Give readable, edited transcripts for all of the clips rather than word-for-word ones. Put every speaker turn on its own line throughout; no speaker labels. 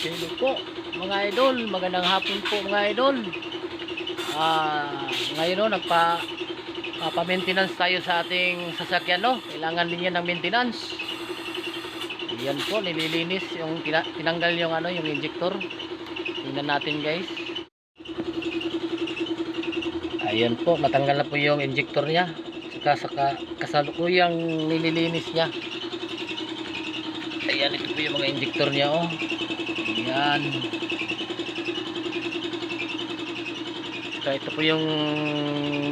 Hello po mga idol, magandang hapon po mga idol. Ngayon nagpa-maintenance tayo sa ating sasakyan, no? Kailangan din yan ng maintenance. Yan po, nililinis yung tinanggal yung yung injector. Tingnan natin guys. Ayan po, natanggal na po yung injector niya. Saka kasalukuyang nililinis niya. Ayan, ito po yung mga injector niya, oh. Ayan. Saka ito po yung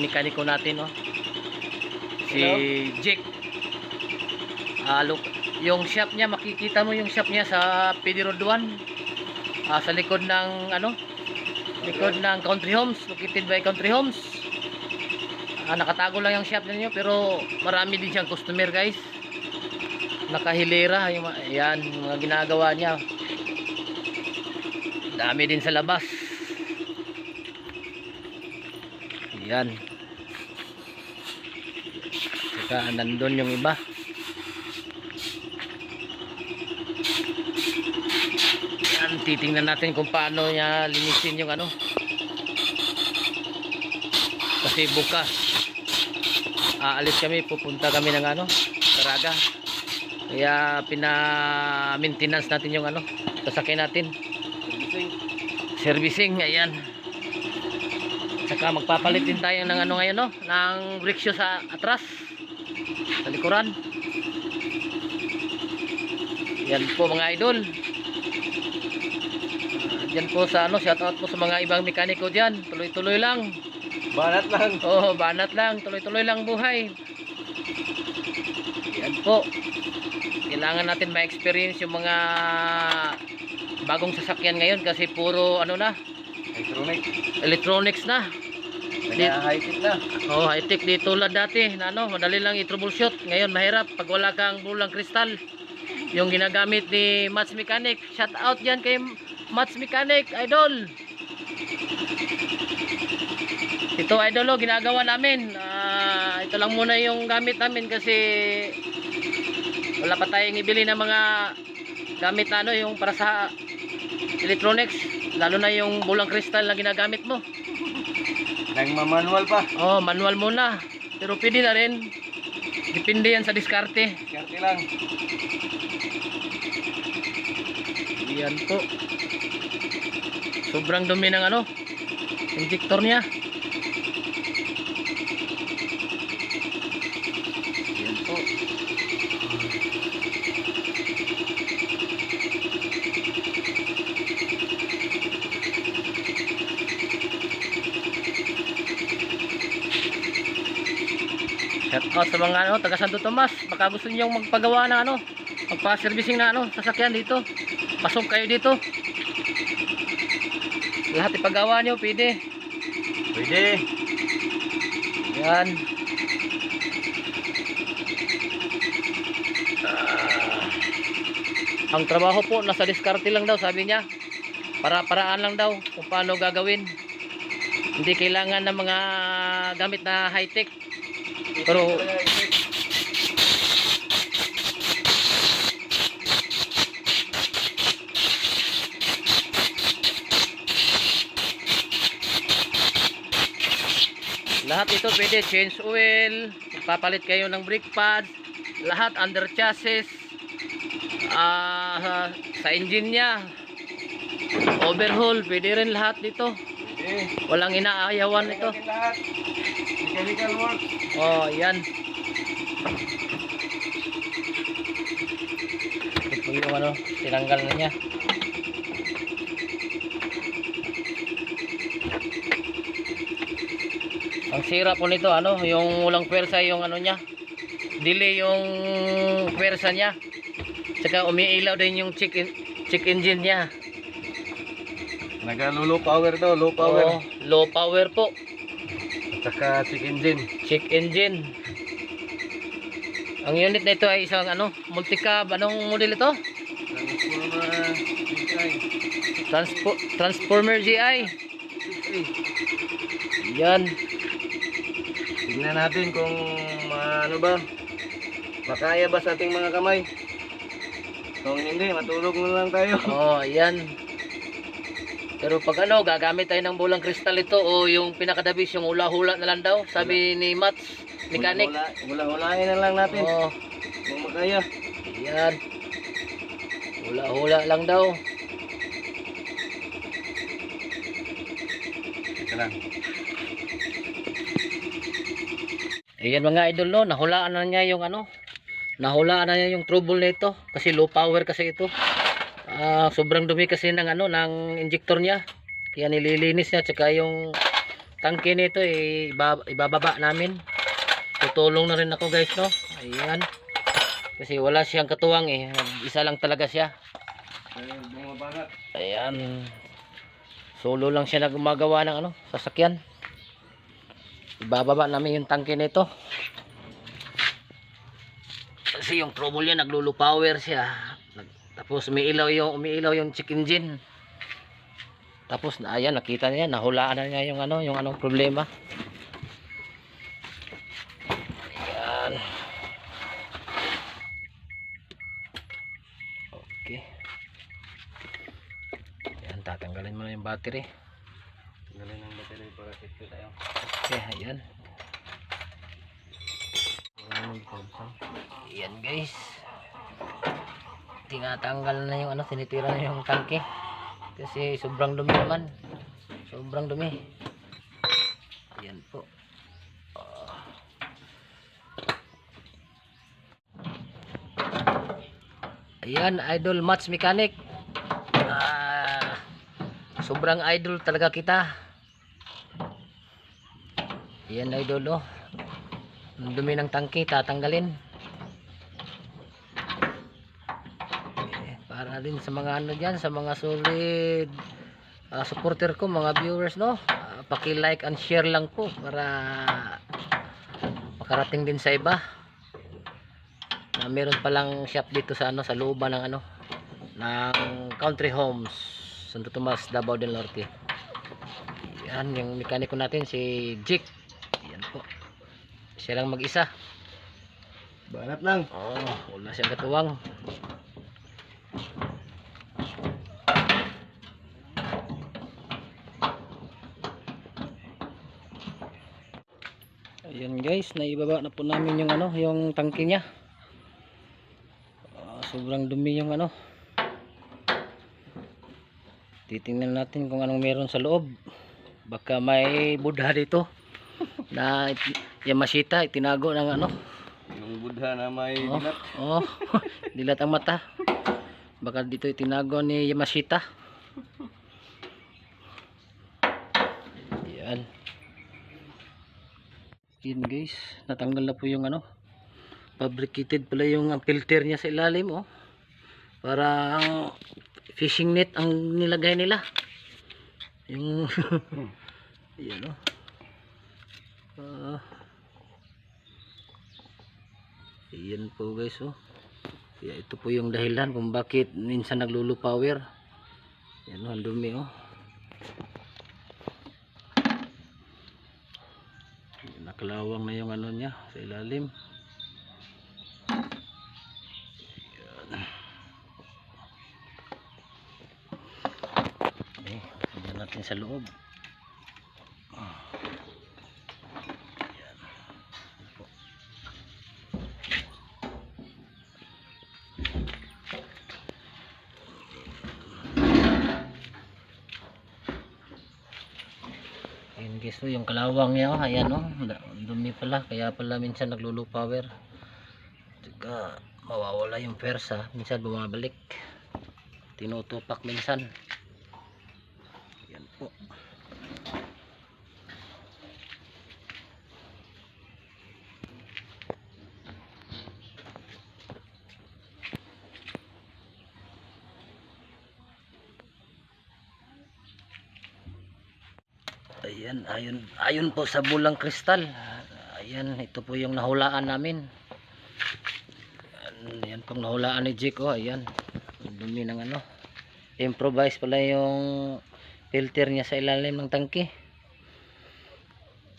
mekaniko natin, oh. Si Jake. Look, yung shop niya, makikita mo yung shop niya sa PD Road 1. Sa likod ng likod ng Country Homes, located by Country Homes. Nakatago lang yung shop niyo, pero marami din siyang customer, guys. Nakahilera yung ayan, mga ginagawa niya. Dami din sa labas. Ayan. Saka nandun yung iba. Ayan, titingnan natin kung paano niya linisin yung kasi bukas aalis kami, pupunta kami ng Caraga. Kaya pina-maintenance natin yung sasakyan natin. Servicing, ayan. Saka magpapalit din tayo ng ngayon, no? Ng brake shoe sa atras. Sa likuran. Yan po mga idol. Yan po sa shout out po sa mga ibang mekaniko diyan. Tuloy-tuloy lang.
Banat lang.
Oh, banat lang. Tuloy-tuloy lang buhay. Yan po. Kailangan natin ma-experience yung mga bagong sasakyan ngayon kasi puro electronics na.
Kaya high-tech na.
Oh, high-tech di tulad dati na madali lang i-troubleshoot. Ngayon mahirap pag wala kang bulang kristal. Yung ginagamit ni Mats Mechanic. Shout out diyan kay Mats Mechanic, idol. Ito idol, ginagawa namin. Ito lang muna yung gamit namin kasi wala pa tayong ibili ng mga gamit na yung para sa electronics, lalo na yung bulang kristal na ginagamit mo.
Nagma-manual pa.
Oh, manual muna. Pero pwede na rin. Depende yan sa diskarte.
Diskarte lang.
Yan po. Sobrang dumi ng injector niya. Yan po. Shout out sa mga taga Santo Tomas, baka gusto niyo magpagawa ng magpa-servicing na sasakyan dito. Pasok kayo dito. Lahat ipagawa niyo, pwede.
Pwede.
Yan. Ang trabaho po nasa diskarte lang daw, sabi niya. Para-paraan lang daw kung paano gagawin. Hindi kailangan ng mga gamit na high-tech. Pero lahat ito pwede, change oil, papalit kayo ng brake pads, lahat under chassis, sa engine nya, overhaul, pwede rin lahat dito. Walang inaayawan ito.
Lahat. Mechanical work.
Oh, yan. Ito yung tinanggal na niya. Ang sira po nito, yung walang pwersa yung niya. Delay yung pwersa niya. Saka umiilaw din yung check engine niya.
Nagalo-low power daw, low power.
Oh, low power po.
At saka check engine.
Check engine. Ang unit na ito ay isang multicab. Anong model ito? Transformer GI. Yan.
Tingnan natin kung makaya ba sa ating mga kamay. Kung hindi, matulog na lang tayo.
Oh, ayan. Pero pag ano, gagamit tayo ng bulang kristal ito o yung pinakadabis, yung hula-hula na lang daw, sabi ni Mats, mechanic.
Hula-hulain na lang natin.
Oh,
Kung makaya.
ayan. Hula-hula lang daw.
Ito lang.
Ayan mga idol, no, nahulaan na niya yung ano, nahulaan na niya yung trouble nito kasi low power kasi ito. Sobrang dumi kasi ng ano, ng injector niya. Kaya nililinis niya, tsaka yung tangke nito ibababa namin. Tutulong na rin ako guys, no. Ayan. Kasi wala siyang katuwang isa lang talaga siya.
Bumabanat.
Ayan. Solo lang siya na gumagawa ng ano, sasakyan. Ibababa namin yung tangke nito. Kasi yung trouble niya, naglulo power siya. Tapos umiilaw yung check engine. Tapos ayan, nakita niya, nahulaan na niya yung ano, yung anong problema. Ayan. Okay. Ayan, tatanggalin mo na yung battery.
Tanggalin ang battery para safety tayo.
Okay, ayan. Ayan guys. Tinatanggal na yung ano, sinitira na yung tangke. Kasi sobrang dumi naman. Sobrang dumi. Ayan po. Ayan, idol Mats mechanic. Sobrang idol talaga kita. Ayan idol, oh. Ang dumi ng tangke, tatanggalin. Para din sa mga ano dyan, sa mga solid supporter ko, mga viewers, no. Paki-like and share lang po para makarating din sa iba. Meron palang shop dito sa ano, sa looban ng ano, ng Country Homes, Santo Tomas, Davao del Norte. Yan yung mekaniko natin, si Jake. Yan po. Siya lang mag-isa.
Banat lang.
Oh, wala siyang katuwang. Ayan guys, naibaba na po namin yung ano, yung tangke niya. Sobrang dumi yung ano. Titingnan natin kung anong meron sa loob. Baka may Buddha dito na Yamashita itinago ng ano.
Yung Buddha na may dilat.
Oh, dilat ang mata. Baka dito itinago ni Yamashita. Yan. Yan guys, natanggal na po yung ano. Fabricated pala yung filter niya sa ilalim, oh. Parang fishing net ang nilagay nila. Yung yan, oh. Yan po guys, oh. Kaya ito po yung dahilan kung bakit minsan naglulu power. Yan, oh, ang dumi, oh. Nakalawang na yung ano niya sa ilalim. Tingnan natin sa loob. Ayan guys, oh, yung kalawang niya, oh, ayan, oh, dumi pala, kaya pala minsan naglulu power. Tsaka mawawala yung persa, minsan bumabalik, tinutupak minsan. Ayan po. Ayan, ayon po sa bulang kristal. Ayan, ito po yung nahulaan namin. Ayan pong nahulaan ni Jake, oh, ayan. Ang dumi ng ano. Improvise pala yung filter niya sa ilalim ng tangke.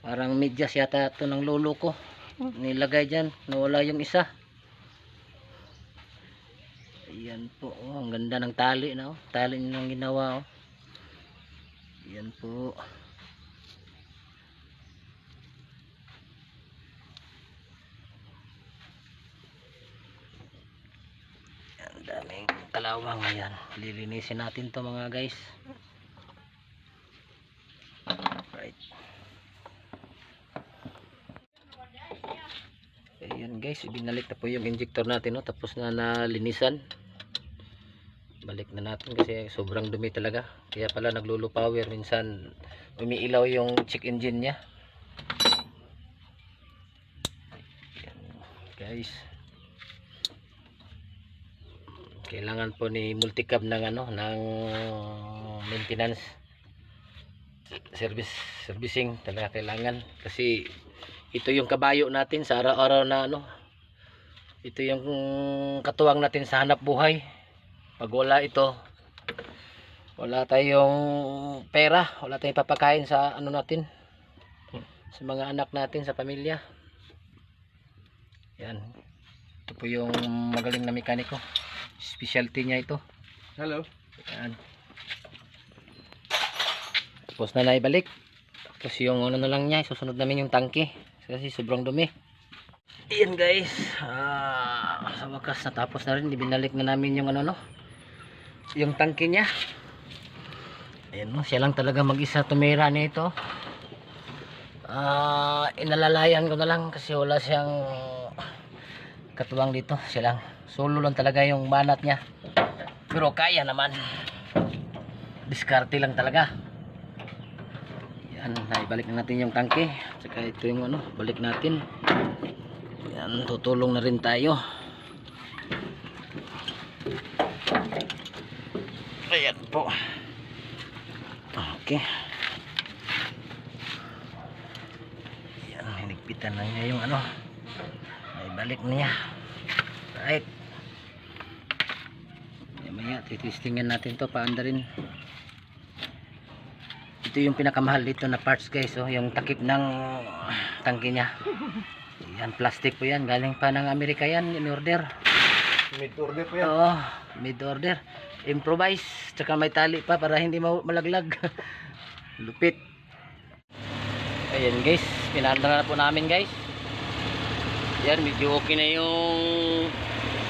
Parang medyas yata ito ng lolo ko. Nilagay dyan, nawala yung isa. Ayan po, oh, ang ganda ng tali na, oh. Tali nang ginawa, oh. Ayan po. Ang daming kalawang. Ayan, lilinisin natin to mga guys. Right. Ayan guys, ibinalik na po yung injector natin, no? Tapos na nalinisan. Balik na natin kasi sobrang dumi talaga. Kaya pala naglulo power, minsan umiilaw yung check engine nya. Ayan, guys, kailangan po ni multicab ng ano, ng maintenance servicing talaga kailangan, kasi ito yung kabayo natin sa araw-araw na ano, ito yung katuwang natin sa hanap buhay. Pag wala ito, wala tayong pera, wala tayong papakain sa ano natin, sa mga anak natin, sa pamilya. Yan, ito po yung magaling na mekaniko, specialty niya ito.
Hello.
Yan, tapos na naibalik. Tapos yung ano na lang niya, susunod namin yung tangke kasi sobrang dumi. Ayan guys, sa wakas natapos na rin. Ibinalik na namin yung ano, no, yung tangke niya. Ayan, no, siya lang talaga mag-isa tumira nito. Inalalayan ko na lang kasi wala siyang katuwang dito. Siya lang, solo lang talaga yung banat niya, pero kaya naman, diskarte lang talaga. Yan, naibalik na natin yung tangke. Tsaka ito yung ano, balik natin. Yan, tutulong na rin tayo. Ayan po. Okay. Yan, hinigpitan na niya yung ano, naibalik niya. Right. Maya titistingan natin to, paanda rin. Ito yung pinakamahal dito na parts guys, oh, yung takip ng tangke niya. Yan, plastic po yan, galing pa ng Amerika yan, in order.
Mid order po yan.
Oo, mid order, improvise, tsaka may tali pa para hindi malaglag. Lupit. Ayan guys, pinanda na po namin guys. Yan, medyo okay na yung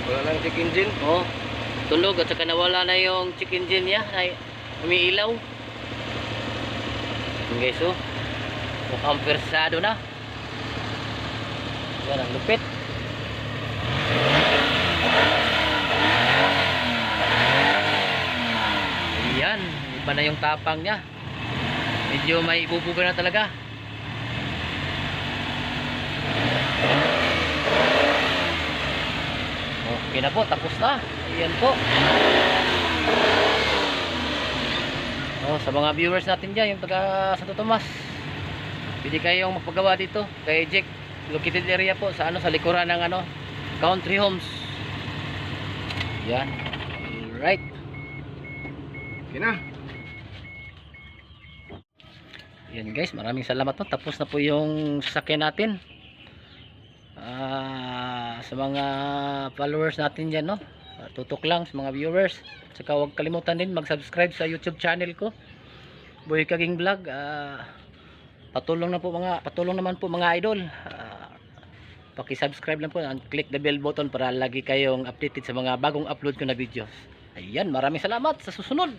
Wala lang check engine.
oh, tulog, at saka nawala na yung check engine niya, ay umiilaw. Guys, oh, mukhang persado na. Yan ang lupit. Yan, iba na yung tapang niya. Medyo may ibubuga na talaga. Okay na po, tapos na. Ayan po. Oh, sa mga viewers natin dyan, yung taga Santo Tomas, pwede kayong magpagawa dito kay Jack. Located area po sa ano, sa likuran ng ano, Country Homes. Yan. Alright.
Okay na.
Yan guys, maraming salamat po. Tapos na po yung sasakyan natin. Sa mga followers natin dyan, no, tutok lang sa mga viewers. Saka huwag kalimutan din mag-subscribe sa YouTube channel ko, Boy Kaging Vlog. Patulong naman po mga idol. Paki-subscribe lang po and click the bell button para lagi kayong updated sa mga bagong upload ko na videos. Ayan, maraming salamat, sa susunod.